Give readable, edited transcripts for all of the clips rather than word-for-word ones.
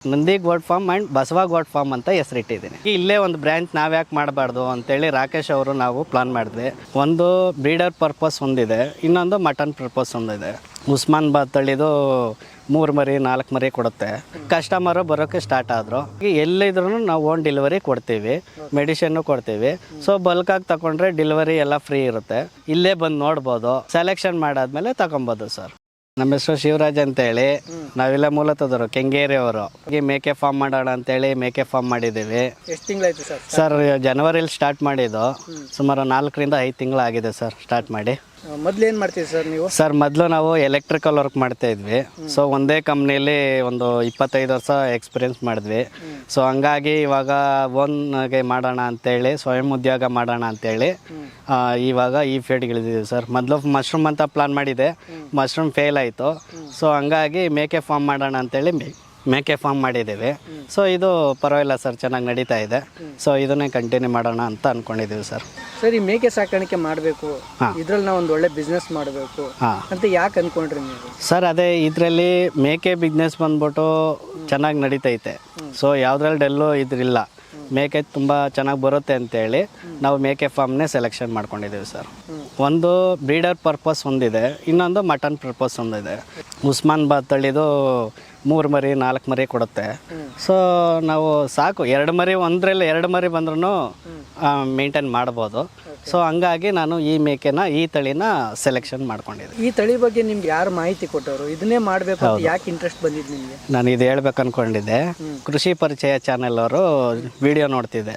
Nandi goat farm and Basava goat farm ಅಂತ ಹೆಸರಿಟ್ಟಿದ್ದೀನಿ. ಇಲ್ಲೇ ಒಂದು ಬ್ರ್ಯಾಂಚ್ ನಾವ್ಯಾಕೆ ಮಾಡಬಾರ್ದು ಅಂತೇಳಿ ರಾಕೇಶ್ ಅವರು ನಾವು ಪ್ಲಾನ್ ಮಾಡಿದ್ವಿ. ಒಂದು ಬ್ರೀಡರ್ ಪರ್ಪಸ್ ಒಂದಿದೆ, ಇನ್ನೊಂದು ಮಟನ್ ಪರ್ಪಸ್ ಒಂದಿದೆ. ಉಸ್ಮಾನಾಬಾದ್ ತಳಿದು 3 ಮರಿ 4 ಮರಿ ಕೊಡುತ್ತೆ. ಕಸ್ಟಮರು ಬರೋಕ್ಕೆ ಸ್ಟಾರ್ಟ್ ಆದರು. ಎಲ್ಲಿದ್ರೂ ನಾವು ಓನ್ ಡೆಲಿವರಿ ಕೊಡ್ತೀವಿ, ಮೆಡಿಷನ್ನು ಕೊಡ್ತೀವಿ. ಸೊ ಬಲ್ಕಾಗಿ ತಗೊಂಡ್ರೆ ಡೆಲಿವರಿ ಎಲ್ಲ ಫ್ರೀ ಇರುತ್ತೆ. ಇಲ್ಲೇ ಬಂದು ನೋಡ್ಬೋದು, ಸೆಲೆಕ್ಷನ್ ಮಾಡಾದ್ಮೇಲೆ ತಗೊಬೋದು ಸರ್. ನಮ್ಮ ಹೆಸರು ಶಿವರಾಜ್ ಅಂತೇಳಿ, ನಾವೆಲ್ಲ ಮೂಲತದವರು ಕೆಂಗೇರಿ ಅವರು. ಮೇಕೆ ಫಾರ್ಮ್ ಮಾಡೋಣ ಅಂತೇಳಿ ಮೇಕೆ ಫಾರ್ಮ್ ಮಾಡಿದ್ದೀವಿ. ಎಷ್ಟು ತಿಂಗಳಾಯ್ತು ಸರ್? ಸರ್ ಜನವರಿಲಿ ಸ್ಟಾರ್ಟ್ ಮಾಡಿದ್ದು, ಸುಮಾರು 4 ರಿಂದ 5 ತಿಂಗಳಾಗಿದೆ ಸರ್ ಸ್ಟಾರ್ಟ್ ಮಾಡಿ. ಮೊದಲು ಏನು ಮಾಡ್ತೀವಿ ಸರ್ ನೀವು? ಸರ್ ಮೊದಲು ನಾವು ಎಲೆಕ್ಟ್ರಿಕಲ್ ವರ್ಕ್ ಮಾಡ್ತಾ ಇದ್ವಿ. ಸೊ ಒಂದೇ ಕಂಪ್ನಿಯಲ್ಲಿ ಒಂದು 25 ವರ್ಷ ಎಕ್ಸ್ಪೀರಿಯನ್ಸ್ ಮಾಡಿದ್ವಿ. ಸೊ ಹಂಗಾಗಿ ಇವಾಗ ಓನ್ಗೆ ಮಾಡೋಣ ಅಂತೇಳಿ, ಸ್ವಯಂ ಉದ್ಯೋಗ ಮಾಡೋಣ ಅಂತೇಳಿ ಇವಾಗ ಈ ಫೀಲ್ಡ್ಗೆ ಇಳಿದಿದ್ದೀವಿ ಸರ್. ಮೊದಲು ಮಶ್ರೂಮ್ ಅಂತ ಪ್ಲಾನ್ ಮಾಡಿದೆ, ಮಶ್ರೂಮ್ ಫೇಲ್ ಆಯಿತು. ಸೊ ಹಂಗಾಗಿ ಮೇಕೆ ಫಾರ್ಮ್ ಮಾಡೋಣ ಅಂತೇಳಿ ಮೇಕೆ ಫಾರ್ಮ್ ಮಾಡಿದ್ದೀವಿ. ಸೊ ಇದು ಪರವಾಗಿಲ್ಲ ಸರ್, ಚೆನ್ನಾಗಿ ನಡೀತಾ ಇದೆ. ಸೊ ಇದನ್ನೇ ಕಂಟಿನ್ಯೂ ಮಾಡೋಣ ಅಂತ ಅಂದ್ಕೊಂಡಿದ್ದೀವಿ ಸರ್. ಸರ್, ಈ ಮೇಕೆ ಸಾಕಾಣಿಕೆ ಮಾಡಬೇಕು, ಇದ್ರಲ್ಲಿ ನಾವು ಒಂದು ಒಳ್ಳೆ ಬಿಸ್ನೆಸ್ ಮಾಡಬೇಕು ಅಂತ ಯಾಕೆ ಅಂದ್ಕೊಂಡ್ರಿ ನೀವು? ಸರ್ ಅದೇ ಇದರಲ್ಲಿ ಮೇಕೆ ಬಿಸ್ನೆಸ್ ಬಂದ್ಬಿಟ್ಟು ಚೆನ್ನಾಗಿ ನಡೀತೈತೆ. ಸೊ ಯಾವುದ್ರಲ್ಲಿ ಡೆಲ್ಲು ಇದ್ರಿಲ್ಲ, ಮೇಕೆ ತುಂಬ ಚೆನ್ನಾಗಿ ಬರುತ್ತೆ ಅಂತೇಳಿ ನಾವು ಮೇಕೆ ಫಾರ್ಮ್ನೇ ಸೆಲೆಕ್ಷನ್ ಮಾಡ್ಕೊಂಡಿದ್ದೀವಿ ಸರ್. ಒಂದು ಬ್ರೀಡರ್ ಪರ್ಪಸ್ ಒಂದಿದೆ, ಇನ್ನೊಂದು ಮಟನ್ ಪರ್ಪಸ್ ಒಂದಿದೆ. ಉಸ್ಮಾನಾಬಾದ್ ತಳಿದು 3 ಮರಿ 4 ಮರಿ ಕೊಡುತ್ತೆ. ಸೊ ನಾವು ಸಾಕು 2 ಮರಿ, ಒಂದರಲ್ಲಿ 2 ಮರಿ ಬಂದ್ರೂ ಮೇಂಟೈನ್ ಮಾಡ್ಬೋದು. ಸೊ ಹಂಗಾಗಿ ನಾನು ಈ ಮೇಕೆನ, ಈ ತಳಿನ ಸೆಲೆಕ್ಷನ್ ಮಾಡ್ಕೊಂಡಿದ್ದೆ. ಈ ತಳಿ ಬಗ್ಗೆ ನಿಮ್ಗೆ ಯಾರು ಮಾಹಿತಿ ಕೊಟ್ಟವರು? ಇದನ್ನೇ ಮಾಡಬೇಕು ಅಂತ ಯಾಕೆ ಇಂಟ್ರೆಸ್ಟ್ ಬಂದಿದ್ದು ನಿಮಗೆ? ನಾನು ಇದು ಹೇಳ್ಬೇಕು ಅಂದ್ಕೊಂಡಿದ್ದೆ. ಕೃಷಿ ಪರಿಚಯ ಚಾನೆಲ್ ಅವರು ವಿಡಿಯೋ ನೋಡ್ತಿದ್ದೆ.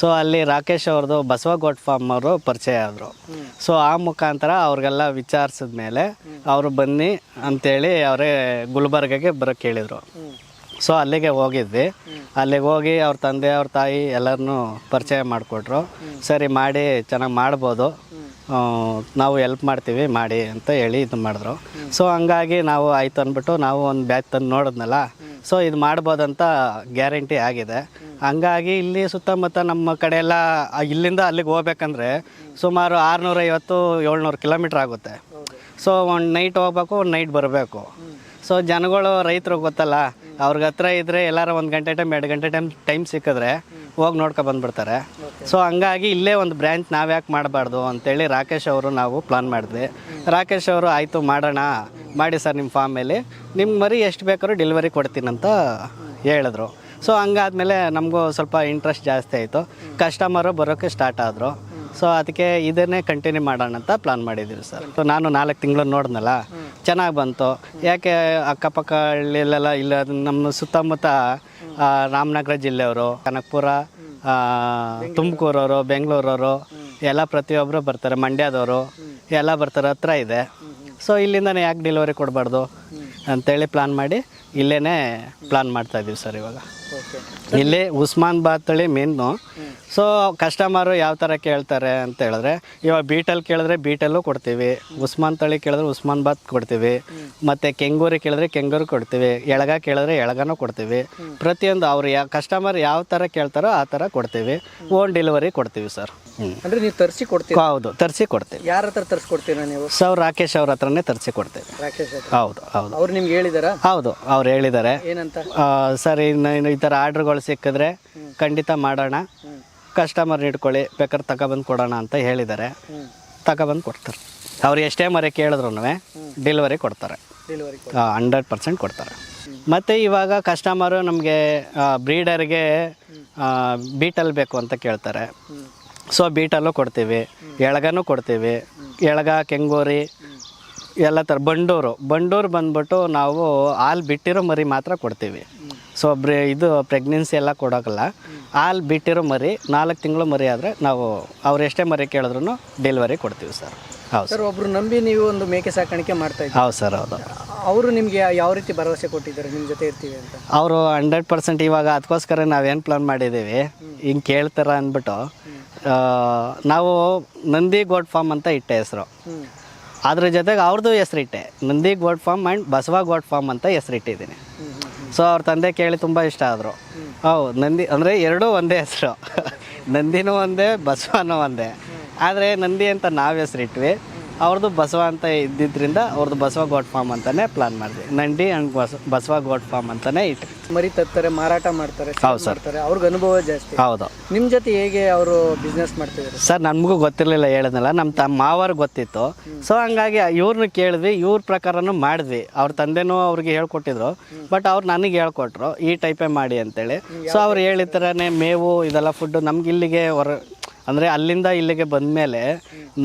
ಸೊ ಅಲ್ಲಿ ರಾಕೇಶ್ ಅವ್ರದ್ದು ಬಸವ ಗೋಟ್ ಫಾರ್ಮ್ ಅವರು ಪರಿಚಯ ಆದರು. ಸೊ ಆ ಮುಖಾಂತರ ಅವ್ರಿಗೆಲ್ಲ ವಿಚಾರಿಸಿದ ಮೇಲೆ ಅವರು ಬನ್ನಿ ಅಂತೇಳಿ ಅವರೇ ಗುಲ್ಬರ್ಗಗೆ ಬರೋಕ್ಕೆ ಹೇಳಿದರು. ಸೊ ಅಲ್ಲಿಗೆ ಹೋಗಿದ್ವಿ. ಅಲ್ಲಿಗೆ ಹೋಗಿ ಅವ್ರ ತಂದೆ ಅವ್ರ ತಾಯಿ ಎಲ್ಲರನ್ನೂ ಪರಿಚಯ ಮಾಡಿಕೊಟ್ರು. ಸರಿ ಮಾಡಿ ಚೆನ್ನಾಗಿ ಮಾಡ್ಬೋದು, ನಾವು ಹೆಲ್ಪ್ ಮಾಡ್ತೀವಿ ಮಾಡಿ ಅಂತ ಹೇಳಿ ಇದು ಮಾಡಿದ್ರು. ಸೊ ಹಂಗಾಗಿ ನಾವು ಆಯ್ತು ಅಂದ್ಬಿಟ್ಟು ನಾವು ಒಂದು ಬ್ಯಾಚ್ ತಂದು ನೋಡಿದ್ನಲ್ಲ, ಸೊ ಇದು ಮಾಡ್ಬೋದಂತ ಗ್ಯಾರಂಟಿ ಆಗಿದೆ. ಹಂಗಾಗಿ ಇಲ್ಲಿ ಸುತ್ತಮುತ್ತ ನಮ್ಮ ಕಡೆ ಎಲ್ಲ ಇಲ್ಲಿಂದ ಅಲ್ಲಿಗೆ ಹೋಗ್ಬೇಕಂದ್ರೆ ಸುಮಾರು 650-700 ಕಿಲೋಮೀಟ್ರ್ ಆಗುತ್ತೆ. ಸೊ ಒಂದು ನೈಟ್ ಹೋಗ್ಬೇಕು, ಒಂದು ನೈಟ್ ಬರಬೇಕು. ಸೊ ಜನಗಳು, ರೈತರು ಗೊತ್ತಲ್ಲ, ಅವ್ರಿಗೆ ಹತ್ರ ಇದ್ದರೆ ಎಲ್ಲಾರು 1 ಗಂಟೆ ಟೈಮ್ 2 ಗಂಟೆ ಟೈಮ್ ಸಿಕ್ಕಿದ್ರೆ ಹೋಗಿ ನೋಡ್ಕೊ ಬಂದುಬಿಡ್ತಾರೆ. ಸೊ ಹಂಗಾಗಿ ಇಲ್ಲೇ ಒಂದು ಬ್ರ್ಯಾಂಚ್ ನಾವ್ಯಾಕೆ ಮಾಡಬಾರ್ದು ಅಂತೇಳಿ ರಾಕೇಶ್ ಅವರು ನಾವು ಪ್ಲಾನ್ ಮಾಡಿದ್ವಿ. ರಾಕೇಶ್ ಅವರು ಆಯಿತು ಮಾಡೋಣ, ಮಾಡಿ ಸರ್ ನಿಮ್ಮ ಫಾರ್ಮಲ್ಲಿ ನಿಮ್ಮ ಮರಿ ಎಷ್ಟು ಬೇಕಾದ್ರೂ ಡೆಲಿವರಿ ಕೊಡ್ತೀನಂತ ಹೇಳಿದ್ರು. ಸೊ ಹಂಗಾದ್ಮೇಲೆ ನಮಗೂ ಸ್ವಲ್ಪ ಇಂಟ್ರೆಸ್ಟ್ ಜಾಸ್ತಿ ಆಯಿತು, ಕಸ್ಟಮರು ಬರೋಕ್ಕೆ ಸ್ಟಾರ್ಟ್ ಆದರು. ಸೊ ಅದಕ್ಕೆ ಇದನ್ನೇ ಕಂಟಿನ್ಯೂ ಮಾಡೋಣ ಅಂತ ಪ್ಲಾನ್ ಮಾಡಿದ್ದೀವಿ ಸರ್. ಸೊ ನಾನು 4 ತಿಂಗಳು ನೋಡಿದ್ನಲ್ಲ, ಚೆನ್ನಾಗಿ ಬಂತು. ಯಾಕೆ ಅಕ್ಕಪಕ್ಕ ಹಳ್ಳಿಲೆಲ್ಲ ಇಲ್ಲ, ನಮ್ಮ ಸುತ್ತಮುತ್ತ ರಾಮನಗರ ಜಿಲ್ಲೆಯವರು, ಕನಕಪುರ, ತುಮಕೂರವರು, ಬೆಂಗಳೂರವರು ಎಲ್ಲ ಪ್ರತಿಯೊಬ್ಬರು ಬರ್ತಾರೆ, ಮಂಡ್ಯದವರು ಎಲ್ಲ ಬರ್ತಾರೆ, ಹತ್ರ ಇದೆ. ಸೊ ಇಲ್ಲಿಂದನೇ ಯಾಕೆ ಡೆಲಿವರಿ ಕೊಡಬಾರ್ದು ಅಂತೇಳಿ ಪ್ಲಾನ್ ಮಾಡಿ ಇಲ್ಲೇ ಪ್ಲಾನ್ ಮಾಡ್ತಾಯಿದ್ದೀವಿ ಸರ್. ಇವಾಗ ಇಲ್ಲಿ ಉಸ್ಮಾನಾಬಾದ್ ತಳಿ ಮೇನು. ಸೊ ಕಸ್ಟಮರು ಯಾವ ಥರ ಕೇಳ್ತಾರೆ ಅಂತ ಹೇಳಿದ್ರೆ, ಇವಾಗ ಬೀಟಲ್ ಕೇಳಿದ್ರೆ ಬೀಟಲ್ಲೂ ಕೊಡ್ತೀವಿ, ಉಸ್ಮಾನ್ ತಳಿ ಕೇಳಿದ್ರೆ ಉಸ್ಮಾನಾಬಾದ್ ಕೊಡ್ತೀವಿ, ಮತ್ತು ಕೆಂಗೂರಿ ಕೇಳಿದ್ರೆ ಕೆಂಗೂರು ಕೊಡ್ತೀವಿ, ಎಳಗ ಕೇಳಿದ್ರೆ ಎಳಗನೂ ಕೊಡ್ತೀವಿ. ಪ್ರತಿಯೊಂದು ಅವ್ರು ಕಸ್ಟಮರ್ ಯಾವ ಥರ ಕೇಳ್ತಾರೋ ಆ ಥರ ಕೊಡ್ತೀವಿ. ಓನ್ ಡೆಲಿವರಿ ಕೊಡ್ತೀವಿ ಸರ್. ಅಂದರೆ ನೀವು ತರಿಸಿ ಕೊಡ್ತೀವಿ? ಹೌದು, ತರಿಸಿ ಕೊಡ್ತೀವಿ. ಯಾರ ಹತ್ರ ತರಿಸ್ಕೊಡ್ತೀರಾ ನೀವು? ಸರ್ ರಾಕೇಶ್ ಅವ್ರ ಹತ್ರನೇ ತರಿಸಿ ಕೊಡ್ತೀವಿ. ರಾಕೇಶ್? ಹೌದು ಹೌದು. ಅವ್ರು ನಿಮ್ಗೆ ಹೇಳಿದಾರಾ? ಹೌದು, ಅವ್ರು ಹೇಳಿದ್ದಾರೆ. ಏನಂತ? ಸರ್ ಇನ್ನು ಈ ಥರ ಆರ್ಡ್ರ್ಗಳು ಸಿಕ್ಕಿದ್ರೆ ಖಂಡಿತ ಮಾಡೋಣ, ಕಸ್ಟಮರ್ ಇಟ್ಕೊಳ್ಳಿ, ಬೇಕಾದ್ರೆ ತಗೊಬಂದು ಕೊಡೋಣ ಅಂತ ಹೇಳಿದ್ದಾರೆ. ತಗೊಬಂದು ಕೊಡ್ತಾರೆ. ಅವ್ರು ಎಷ್ಟೇ ಮರೆ ಕೇಳಿದ್ರು ಡೆಲಿವರಿ ಕೊಡ್ತಾರೆ, 100% ಕೊಡ್ತಾರೆ. ಮತ್ತು ಇವಾಗ ಕಸ್ಟಮರು ನಮಗೆ ಬ್ರೀಡರ್ಗೆ ಬೀಟಲ್ ಬೇಕು ಅಂತ ಕೇಳ್ತಾರೆ. ಸೊ ಬೀಟಲ್ಲೂ ಕೊಡ್ತೀವಿ, ಎಳಗನೂ ಕೊಡ್ತೀವಿ, ಎಳಗ ಕೆಂಗೂರಿ ಎಲ್ಲ ಥರ. ಬಂಡೂರು ಬಂದ್ಬಿಟ್ಟು ನಾವು ಹಾಲು ಬಿಟ್ಟಿರೋ ಮರಿ ಮಾತ್ರ ಕೊಡ್ತೀವಿ. ಸೊ ಇದು ಪ್ರೆಗ್ನೆನ್ಸಿ ಎಲ್ಲ ಕೊಡೋಕ್ಕಲ್ಲ, ಹಾಲು ಬಿಟ್ಟಿರೋ ಮರಿ 4 ತಿಂಗಳು ಮರಿ ಆದರೆ ನಾವು ಅವ್ರು ಎಷ್ಟೇ ಮರಿ ಕೇಳಿದ್ರು ಡೆಲಿವರಿ ಕೊಡ್ತೀವಿ ಸರ್. ಹೌದು ಸರ್. ಒಬ್ರು ನಂಬಿ ನೀವು ಒಂದು ಮೇಕೆ ಸಾಕಾಣಿಕೆ ಮಾಡ್ತಾ ಇದ್ದೀವಿ? ಹೌದು ಸರ್, ಹೌದು. ಅವರು ನಿಮಗೆ ಯಾವ ರೀತಿ ಭರವಸೆ ಕೊಟ್ಟಿದ್ದಾರೆ ನಿಮ್ಮ ಜೊತೆ ಇರ್ತೀವಿ ಅಂತ? ಅವರು 100% ಇವಾಗ ಅದಕ್ಕೋಸ್ಕರ ನಾವೇನು ಪ್ಲಾನ್ ಮಾಡಿದ್ದೀವಿ, ಹಿಂಗೆ ಕೇಳ್ತಾರ ಅಂದ್ಬಿಟ್ಟು ನಾವು ನಂದಿ ಗೋಟ್ ಫಾರ್ಮ್ ಅಂತ ಇಟ್ಟೆ ಹೆಸರು. ಅದ್ರ ಜೊತೆಗೆ ಅವ್ರದ್ದು ಹೆಸರಿಟ್ಟೆ, Nandi goat farm and Basava goat farm ಅಂತ ಹೆಸರಿಟ್ಟಿದ್ದೀನಿ. ಸೊ ಅವ್ರ ತಂದೆ ಕೇಳಿ ತುಂಬ ಇಷ್ಟ ಆದರು. ಹೌದು, ನಂದಿ ಅಂದರೆ ಎರಡೂ ಒಂದೇ ಹೆಸರು, ನಂದಿನೂ ಒಂದೇ ಬಸವನೂ ಒಂದೇ. ಆದರೆ ನಂದಿ ಅಂತ ನಾವು ಹೆಸರಿಟ್ವಿ, ಅವ್ರದ್ದು ಬಸವ ಅಂತ ಇದ್ದಿದ್ದರಿಂದ ಅವ್ರದ್ದು ಬಸವ ಗೋಟ್ ಫಾರ್ಮ್ ಅಂತಲೇ ಪ್ಲಾನ್ ಮಾಡಿದ್ವಿ. ನಂಡಿ ಆ್ಯಂಡ್ ಬಸವ ಗೋಟ್ ಫಾರ್ಮ್ ಅಂತಲೇ ಇಟ್ಟು ಮರಿ ತರ್ತಾರೆ, ಮಾರಾಟ ಮಾಡ್ತಾರೆ, ಮಾಡ್ತಾರೆ, ಅವ್ರಿಗೆ ಅನುಭವ ಜಾಸ್ತಿ. ಹೌದು. ನಿಮ್ಮ ಜೊತೆ ಹೇಗೆ ಅವರು ಬಿಸ್ನೆಸ್ ಮಾಡ್ತಿದ್ದಾರೆ ಸರ್? ನಮಗೂ ಗೊತ್ತಿರಲಿಲ್ಲ, ಹೇಳಿದ್ನಲ್ಲ, ನಮ್ಮ ಮಾವರಿಗೆ ಗೊತ್ತಿತ್ತು. ಸೊ ಹಂಗಾಗಿ ಇವ್ರನ್ನ ಕೇಳಿದ್ವಿ, ಇವ್ರ ಪ್ರಕಾರನೂ ಮಾಡಿದ್ವಿ. ಅವ್ರ ತಂದೆನೂ ಅವ್ರಿಗೆ ಹೇಳ್ಕೊಟ್ಟಿದ್ರು, ಬಟ್ ಅವ್ರು ನನಗೆ ಹೇಳ್ಕೊಟ್ರು ಈ ಟೈಪೇ ಮಾಡಿ ಅಂತೇಳಿ. ಸೊ ಅವ್ರು ಹೇಳಿದ ಥರನೇ ಮೇವು ಇದೆಲ್ಲ ಫುಡ್ಡು ನಮ್ಗೆ ಇಲ್ಲಿಗೆ ಅಂದರೆ ಅಲ್ಲಿಂದ ಇಲ್ಲಿಗೆ ಬಂದಮೇಲೆ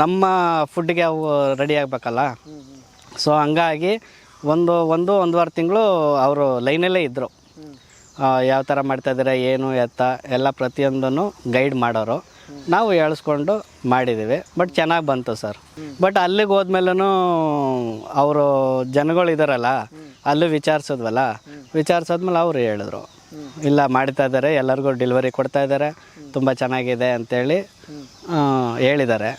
ನಮ್ಮ ಫುಡ್ಗೆ ಅವು ರೆಡಿ ಆಗಬೇಕಲ್ಲ. ಸೊ ಹಂಗಾಗಿ ಒಂದೂವರೆ ತಿಂಗಳು ಅವರು ಲೈನಲ್ಲೇ ಇದ್ದರು. ಯಾವ ಥರ ಮಾಡ್ತಾಯಿದ್ದಾರೆ, ಏನು ಎತ್ತ ಎಲ್ಲ ಪ್ರತಿಯೊಂದನ್ನು ಗೈಡ್ ಮಾಡೋರು. ನಾವು ಹೇಳಿಸ್ಕೊಂಡು ಮಾಡಿದ್ದೀವಿ, ಬಟ್ ಚೆನ್ನಾಗಿ ಬಂತು ಸರ್. ಬಟ್ ಅಲ್ಲಿಗೆ ಹೋದ್ಮೇಲೂ ಅವರು ಜನಗಳಿದಾರಲ್ಲ, ಅಲ್ಲೂ ವಿಚಾರಿಸಿದ್ಮೇಲೆ ಅವರು ಹೇಳಿದ್ರು, ಇಲ್ಲ ಮಾಡ್ತಾ ಇದ್ದಾರೆ, ಎಲ್ಲರಿಗೂ ಡೆಲಿವರಿ ಕೊಡ್ತಾ ಇದ್ದಾರೆ, ತುಂಬ ಚೆನ್ನಾಗಿದೆ ಅಂತೇಳಿ ಹೇಳಿದ್ದಾರೆ.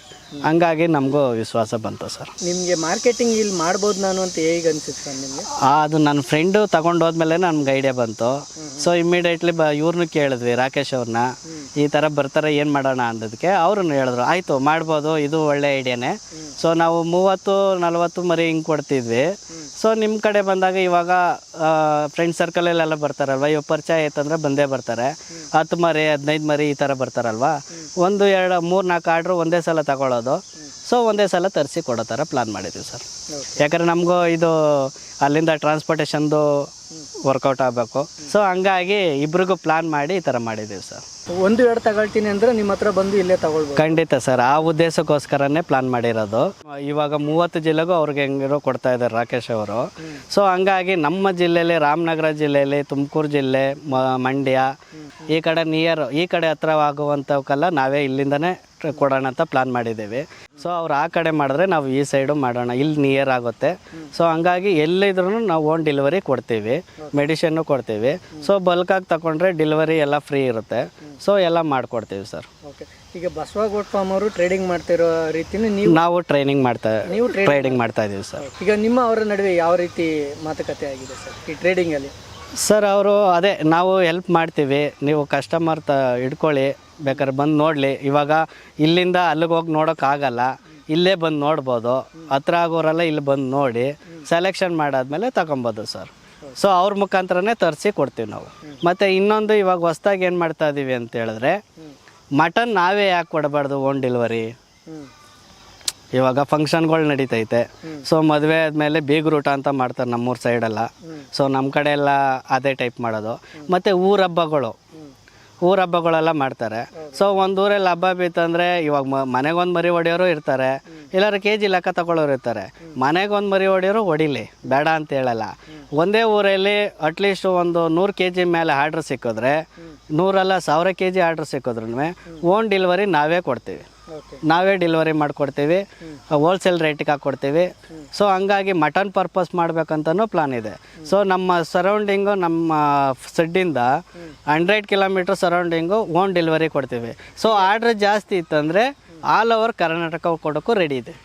ಹಂಗಾಗಿ ನಮಗೂ ವಿಶ್ವಾಸ ಬಂತು ಸರ್. ನಿಮಗೆ ಮಾರ್ಕೆಟಿಂಗ್ ಇಲ್ಲಿ ಮಾಡ್ಬೋದು ನಾನು ಅಂತ ಹೇಗೆ ಅನ್ಸುತ್ತೆ ಸರ್ ನಿಮಗೆ? ಅದು ನನ್ನ ಫ್ರೆಂಡು ತಗೊಂಡು ಹೋದ್ಮೇಲೆ ನಮ್ಗೆ ಐಡಿಯಾ ಬಂತು. ಸೊ ಇಮ್ಮಿಡಿಯೇಟ್ಲಿ ಇವ್ರನ್ನೂ ಕೇಳಿದ್ವಿ, ರಾಕೇಶ್ ಅವ್ರನ್ನ, ಈ ಥರ ಬರ್ತಾರೆ ಏನು ಮಾಡೋಣ ಅಂದದಕ್ಕೆ ಅವ್ರನ್ನ ಹೇಳಿದ್ರು, ಆಯಿತು ಮಾಡ್ಬೋದು, ಇದು ಒಳ್ಳೆ ಐಡಿಯಾನೇ. ಸೊ ನಾವು 30-40 ಮರಿ ಹಿಂಗೆ ಕೊಡ್ತಿದ್ವಿ. ಸೊ ನಿಮ್ಮ ಕಡೆ ಬಂದಾಗ ಇವಾಗ ಫ್ರೆಂಡ್ ಸರ್ಕಲಲ್ಲೆಲ್ಲ ಬರ್ತಾರಲ್ವ, ಇವಾಗ ಪರಿಚಯ ಆಯ್ತಂದ್ರೆ ಬಂದೇ ಬರ್ತಾರೆ. 10 ಮರಿ 15 ಮರಿ ಈ ಥರ ಬರ್ತಾರಲ್ವ, 1 2 3 4 ಆರ್ಡ್ರು ಒಂದೇ ಸಲ ತಗೊಳ್ಳೋದು. ಸೊ ಒಂದೇ ಸಲ ತರಿಸಿ ಕೊಡೋ ಥರ ಪ್ಲಾನ್ ಮಾಡಿದ್ದೀವಿ ಸರ್. ಯಾಕಂದರೆ ನಮಗೂ ಇದು ಅಲ್ಲಿಂದ ಟ್ರಾನ್ಸ್ಪೋರ್ಟೇಷನ್ದು ವರ್ಕೌಟ್ ಆಗಬೇಕು. ಸೊ ಹಂಗಾಗಿ ಇಬ್ರಿಗೂ ಪ್ಲಾನ್ ಮಾಡಿ ಈ ಥರ ಮಾಡಿದ್ದೀವಿ ಸರ್. 1-2 ತಗೊಳ್ತೀನಿ ಅಂದರೆ ನಿಮ್ಮ ಹತ್ರ ಬಂದು ಇಲ್ಲೇ ತಗೊಳ್ಬೋದು? ಖಂಡಿತ ಸರ್, ಆ ಉದ್ದೇಶಕ್ಕೋಸ್ಕರನೇ ಪ್ಲಾನ್ ಮಾಡಿರೋದು. ಇವಾಗ 30 ಜಿಲ್ಲೆಗೂ ಅವ್ರಿಗೆ ಹೆಂಗಿರೋ ಕೊಡ್ತಾ ಇದ್ದಾರೆ ರಾಕೇಶ್ ಅವರು. ಸೊ ಹಂಗಾಗಿ ನಮ್ಮ ಜಿಲ್ಲೆಯಲ್ಲಿ, ರಾಮನಗರ ಜಿಲ್ಲೆಯಲ್ಲಿ, ತುಮಕೂರು ಜಿಲ್ಲೆ, ಮಂಡ್ಯ ಈ ಕಡೆ ಈ ಕಡೆ ಹತ್ರವಾಗುವಂಥವಕ್ಕೆಲ್ಲ ನಾವೇ ಇಲ್ಲಿಂದನೇ ಕೊಡೋಣ ಅಂತ ಪ್ಲಾನ್ ಮಾಡಿದ್ದೀವಿ. ಸೊ ಅವ್ರು ಆ ಕಡೆ ಮಾಡಿದ್ರೆ ನಾವು ಈ ಸೈಡು ಮಾಡೋಣ, ಇಲ್ಲಿ ನಿಯರ್ ಆಗುತ್ತೆ. ಸೊ ಹಂಗಾಗಿ ಎಲ್ಲಿದ್ರೂ ನಾವು ಓನ್ ಡೆಲಿವರಿ ಕೊಡ್ತೀವಿ, ಮೆಡಿಷನ್ನು ಕೊಡ್ತೀವಿ. ಸೊ ಬಲ್ಕಾಗಿ ತಗೊಂಡ್ರೆ ಡೆಲಿವರಿ ಎಲ್ಲ ಫ್ರೀ ಇರುತ್ತೆ. ಸೊ ಎಲ್ಲ ಮಾಡಿಕೊಡ್ತೀವಿ ಸರ್. ಓಕೆ. ಈಗ ಬಸವ ಗೋಟ್ ಫಾರ್ಮ್ ಅವರು ಟ್ರೇಡಿಂಗ್ ಮಾಡ್ತಿರೋ ರೀತಿನೇ ನಾವು ಟ್ರೈನಿಂಗ್ ಮಾಡ್ತಾ ಇದ್ದೀವಿ ಸರ್. ಈಗ ನಿಮ್ಮ ಅವರ ನಡುವೆ ಯಾವ ರೀತಿ ಮಾತುಕತೆ ಆಗಿದೆ ಸರ್ ಈ ಟ್ರೇಡಿಂಗಲ್ಲಿ? ಸರ್ ಅವರು ಅದೇ, ನಾವು ಹೆಲ್ಪ್ ಮಾಡ್ತೀವಿ, ನೀವು ಕಸ್ಟಮರ್ ಹಿಡ್ಕೊಳ್ಳಿ, ಬೇಕಾದ್ರೆ ಬಂದು ನೋಡಲಿ. ಇವಾಗ ಇಲ್ಲಿಂದ ಅಲ್ಲಿಗೆ ಹೋಗಿ ನೋಡೋಕ್ಕಾಗಲ್ಲ, ಇಲ್ಲೇ ಬಂದು ನೋಡ್ಬೋದು. ಹತ್ರ ಆಗೋರೆಲ್ಲ ಇಲ್ಲಿ ಬಂದು ನೋಡಿ ಸೆಲೆಕ್ಷನ್ ಮಾಡಾದ್ಮೇಲೆ ತಗೊಬೋದು ಸರ್. ಸೊ ಅವ್ರ ಮುಖಾಂತರನೇ ತರಿಸಿ ಕೊಡ್ತೀವಿ ನಾವು. ಮತ್ತು ಇನ್ನೊಂದು, ಇವಾಗ ಹೊಸ್ದಾಗಿ ಏನು ಮಾಡ್ತಾ ಇದ್ದೀವಿ ಅಂತ ಹೇಳಿದ್ರೆ, ಮಟನ್ ನಾವೇ ಯಾಕೆ ಕೊಡಬಾರ್ದು ಓನ್ ಡೆಲಿವರಿ? ಇವಾಗ ಫಂಕ್ಷನ್ಗಳು ನಡೀತೈತೆ. ಸೊ ಮದುವೆ ಆದಮೇಲೆ ಬೀಗ್ರೂಟ ಅಂತ ಮಾಡ್ತಾರೆ ನಮ್ಮೂರ ಸೈಡೆಲ್ಲ. ಸೊ ನಮ್ಮ ಕಡೆ ಎಲ್ಲ ಅದೇ ಟೈಪ್ ಮಾಡೋದು. ಮತ್ತು ಊರ ಹಬ್ಬಗಳೆಲ್ಲ ಮಾಡ್ತಾರೆ. ಸೊ ಒಂದು ಊರಲ್ಲಿ ಹಬ್ಬ ಬಿತ್ತಂದರೆ ಇವಾಗ ಮನೆಗೊಂದು ಮರಿ ಹೊಡೆಯೋರು ಇರ್ತಾರೆ, ಇಲ್ಲಾರ KG ಲೆಕ್ಕ ತಗೊಳ್ಳೋರು ಇರ್ತಾರೆ. ಮನೆಗೊಂದು ಮರಿ ಹೊಡೆಯೋರು ಹೊಡಿಲಿ, ಬೇಡ ಅಂತ ಹೇಳಲ್ಲ. ಒಂದೇ ಊರಲ್ಲಿ ಅಟ್ಲೀಸ್ಟ್ ಒಂದು 100 kg ಮೇಲೆ ಆರ್ಡ್ರ್ ಸಿಕ್ಕಿದ್ರೆ, 100 kg ಆರ್ಡ್ರ್ ಸಿಕ್ಕಿದ್ರೂ ಓನ್ ಡೆಲಿವರಿ ನಾವೇ ಕೊಡ್ತೀವಿ, ನಾವೇ ಡೆಲಿವರಿ ಮಾಡಿಕೊಡ್ತೀವಿ, ಹೋಲ್ಸೇಲ್ ರೇಟಿಗೆ ಹಾಕ್ಕೊಡ್ತೀವಿ. ಸೊ ಹಂಗಾಗಿ ಮಟನ್ ಪರ್ಪಸ್ ಮಾಡ್ಬೇಕಂತನೂ ಪ್ಲಾನ್ ಇದೆ. ಸೊ ನಮ್ಮ ಸರೌಂಡಿಂಗು, ನಮ್ಮ ಸೆಡ್ಡಿಂದ 100 ಕಿಲೋಮೀಟ್ರ್ ಸರೌಂಡಿಂಗು ಓನ್ ಡೆಲಿವರಿ ಕೊಡ್ತೀವಿ. ಸೊ ಆರ್ಡ್ರ್ ಜಾಸ್ತಿ ಇತ್ತಂದರೆ ಆಲ್ ಓವರ್ ಕರ್ನಾಟಕ ಕೊಡೋಕ್ಕೂ ರೆಡಿ ಇದೆ.